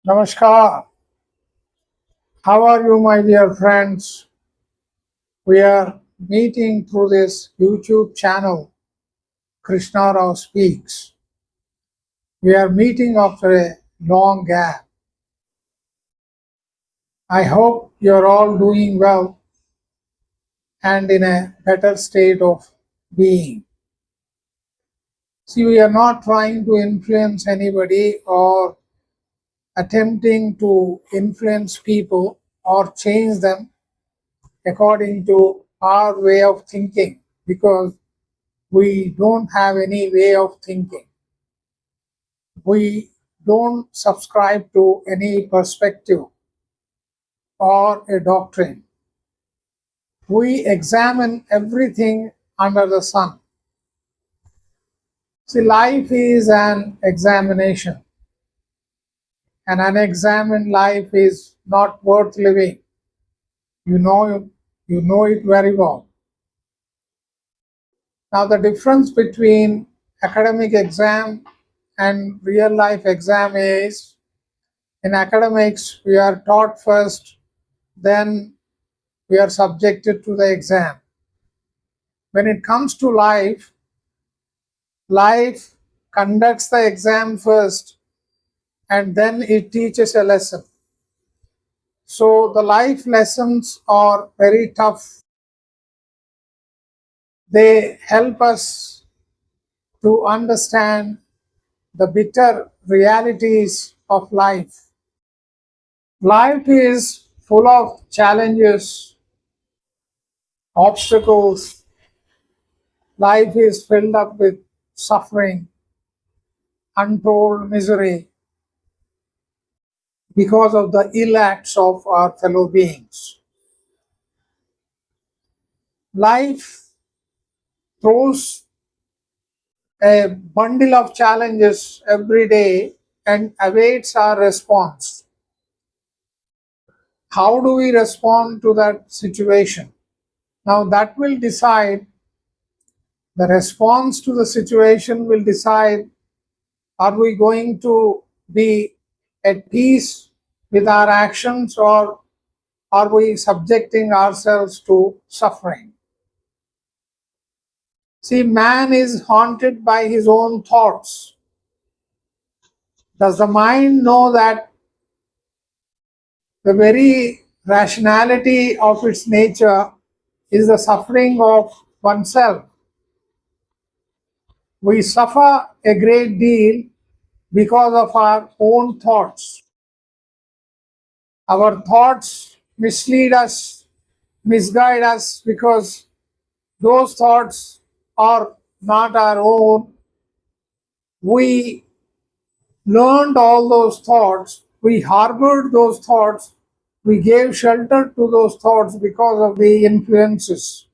Namaskar. How are you, my dear friends? We are meeting through this YouTube channel, Krishna Speaks. We are meeting after a long gap. I hope you're all doing well and in a better state of being. See, we are not trying to influence anybody or attempting to influence people or change them according to our way of thinking because we don't have any way of thinking. We don't subscribe to any perspective or a doctrine. We examine everything under the sun. See, life is an examination. An unexamined life is not worth living. You know it very well. Now, the difference between academic exam and real life exam is in academics, we are taught first, then we are subjected to the exam. When it comes to life, life conducts the exam first and then it teaches a lesson. So the life lessons are very tough. They help us to understand the bitter realities of life. Life is full of challenges, obstacles. Life is filled up with suffering, untold misery because of the ill acts of our fellow beings. Life throws a bundle of challenges every day and awaits our response. How do we respond to that situation? Now, that will decide, the response to the situation will decide, are we going to be at peace with our actions or are we subjecting ourselves to suffering? See, man is haunted by his own thoughts. Does the mind know that the very rationality of its nature is the suffering of oneself? We suffer a great deal because of our own thoughts. Our thoughts mislead us, misguide us because those thoughts are not our own. We learned all those thoughts, we harbored those thoughts, we gave shelter to those thoughts because of the influences.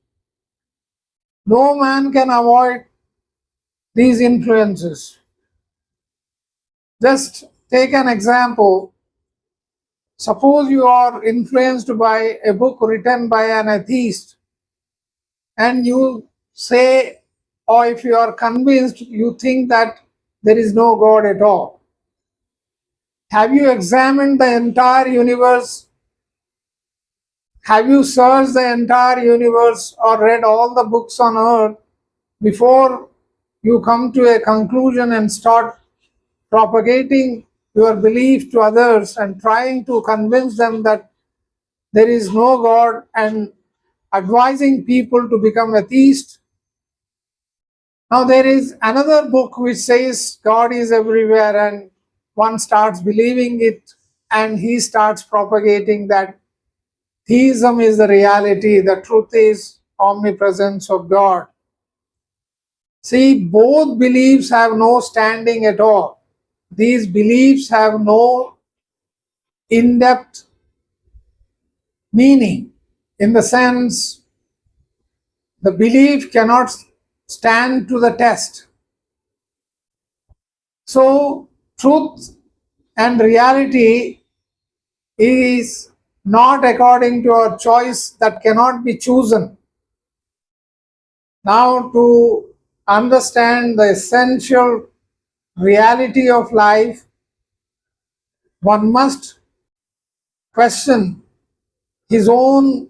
No man can avoid these influences. Just take an example. Suppose you are influenced by a book written by an atheist, and you say, or if you are convinced, you think that there is no God at all. Have you examined the entire universe? Have you searched the entire universe or read all the books on earth before you come to a conclusion and start propagating your belief to others and trying to convince them that there is no God and advising people to become atheist? Now, there is another book which says God is everywhere, and one starts believing it and he starts propagating that theism is the reality, the truth is omnipresence of God. See, both beliefs have no standing at all. These beliefs have no in-depth meaning, in the sense the belief cannot stand to the test. So, truth and reality is not according to our choice, that cannot be chosen. Now, to understand the essential reality of life, One must question his own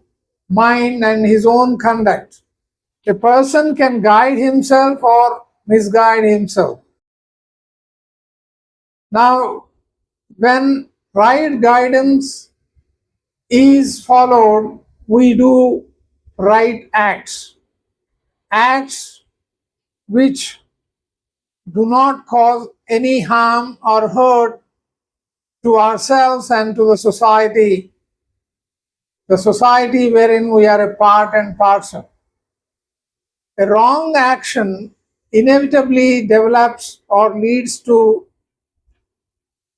mind and his own conduct. A person can guide himself or misguide himself. Now, when right guidance is followed, we do right acts, acts which do not cause any harm or hurt to ourselves and to the society wherein we are a part and parcel. A wrong action inevitably develops or leads to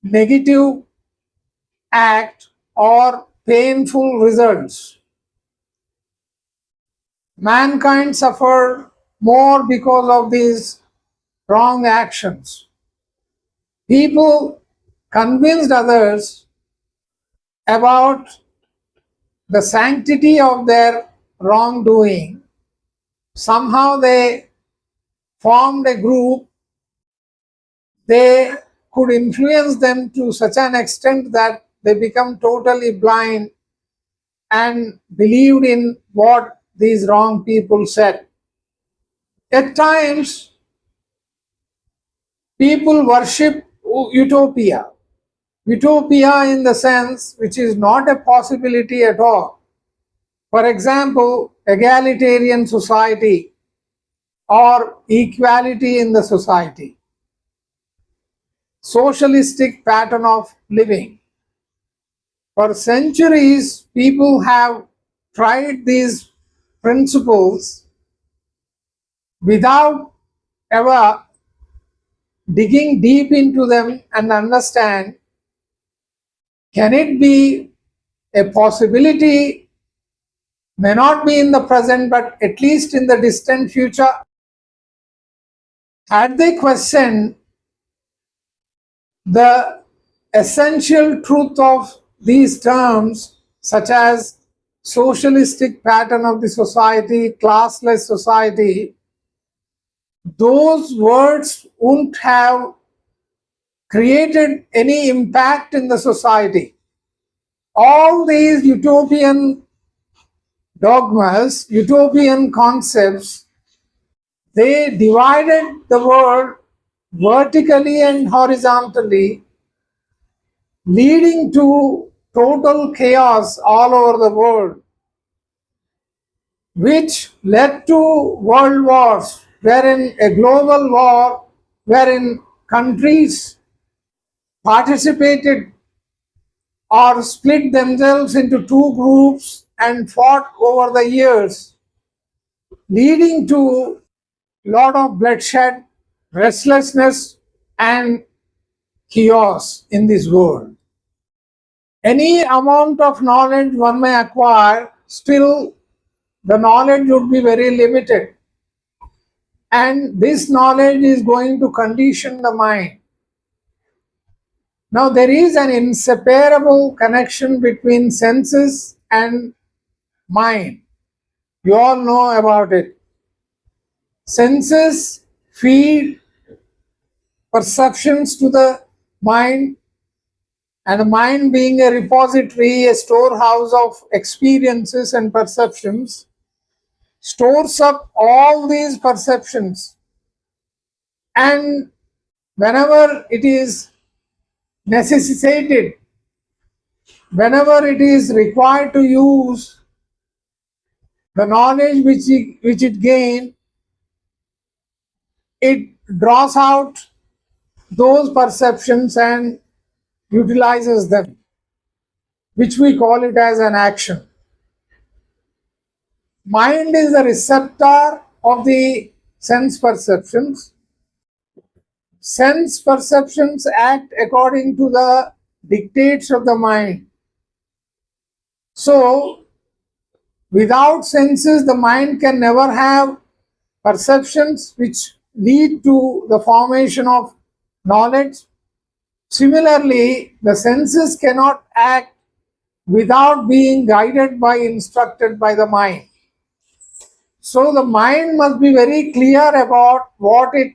negative act or painful results. Mankind suffered more because of these wrong actions. People convinced others about the sanctity of their wrongdoing. Somehow they formed a group. They could influence them to such an extent that they become totally blind and believed in what these wrong people said. At times, people worship utopia. Utopia in the sense which is not a possibility at all. For example, egalitarian society or equality in the society, socialistic pattern of living. For centuries, people have tried these principles without ever digging deep into them and understand, can it be a possibility, may not be in the present, but at least in the distant future? Had they questioned the essential truth of these terms, such as socialistic pattern of the society, classless society, those words wouldn't have created any impact in the society. All these utopian dogmas, utopian concepts, they divided the world vertically and horizontally, leading to total chaos all over the world, which led to world wars, wherein a global war, wherein countries participated or split themselves into two groups and fought over the years, leading to lot of bloodshed, restlessness, and chaos in this world. Any amount of knowledge one may acquire, still the knowledge would be very limited. And this knowledge is going to condition the mind. Now, there is an inseparable connection between senses and mind. You all know about it. Senses feed perceptions to the mind, and the mind, being a repository, a storehouse of experiences and perceptions, stores up all these perceptions, and whenever it is necessitated, whenever it is required to use the knowledge which it gained, it draws out those perceptions and utilizes them, which we call it as an action. Mind is the receptor of the sense perceptions. Sense perceptions act according to the dictates of the mind. So, without senses, the mind can never have perceptions which lead to the formation of knowledge. Similarly, the senses cannot act without being guided by, instructed by the mind. So the mind must be very clear about what it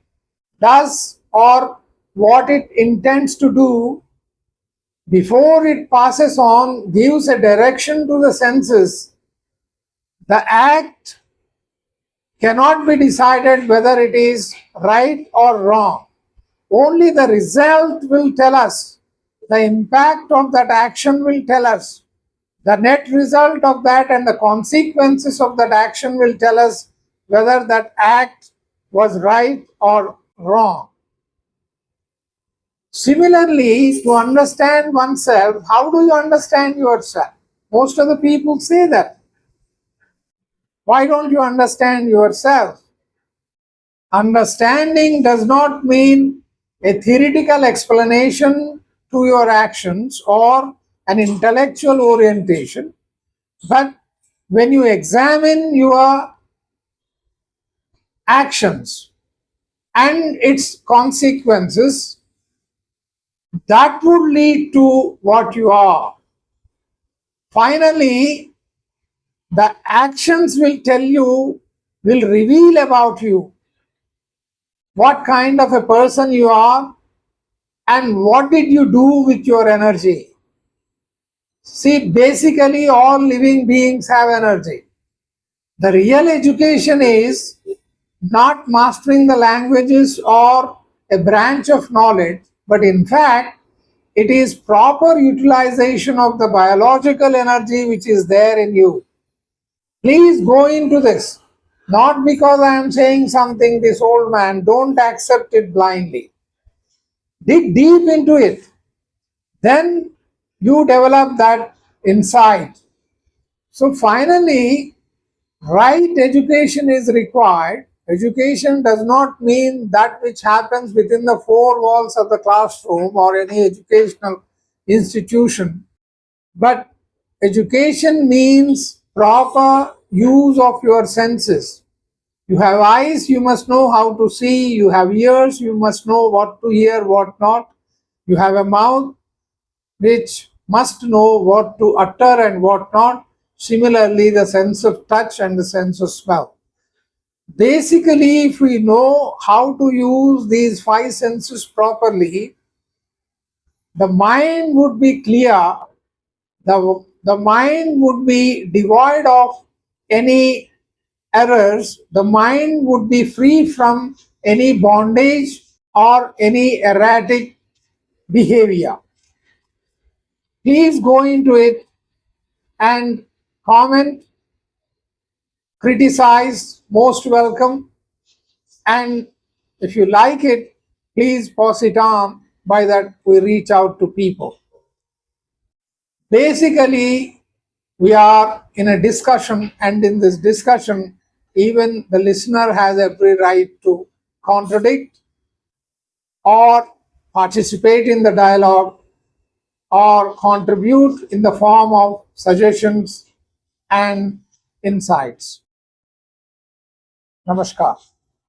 does or what it intends to do before it passes on, gives a direction to the senses, the act cannot be decided whether it is right or wrong. Only the result will tell us. The impact of that action will tell us. The net result of that and the consequences of that action will tell us whether that act was right or wrong. Similarly, to understand oneself, how do you understand yourself? Most of the people say that. Why don't you understand yourself? Understanding does not mean a theoretical explanation to your actions or an intellectual orientation, but when you examine your actions and its consequences, that would lead to what you are. Finally, the actions will tell you, will reveal about you what kind of a person you are and what did you do with your energy. See, basically all living beings have energy. The real education is not mastering the languages or a branch of knowledge, but in fact, it is proper utilization of the biological energy which is there in you. Please go into this. Not because I am saying something, this old man, don't accept it blindly. Dig deep into it. Then you develop that insight. So finally, right education is required. Education does not mean that which happens within the four walls of the classroom or any educational institution, but education means proper use of your senses. You have eyes, you must know how to see. You have ears, you must know what to hear, what not. You have a mouth, which must know what to utter and what not. Similarly, the sense of touch and the sense of smell. Basically, if we know how to use these five senses properly, the mind would be clear, the mind would be devoid of any errors, the mind would be free from any bondage or any erratic behavior. Please go into it and comment, criticize, most welcome. And if you like it, please pass it on. By that, we reach out to people. Basically, we are in a discussion, and in this discussion, even the listener has every right to contradict or participate in the dialogue or contribute in the form of suggestions and insights. Namaskar.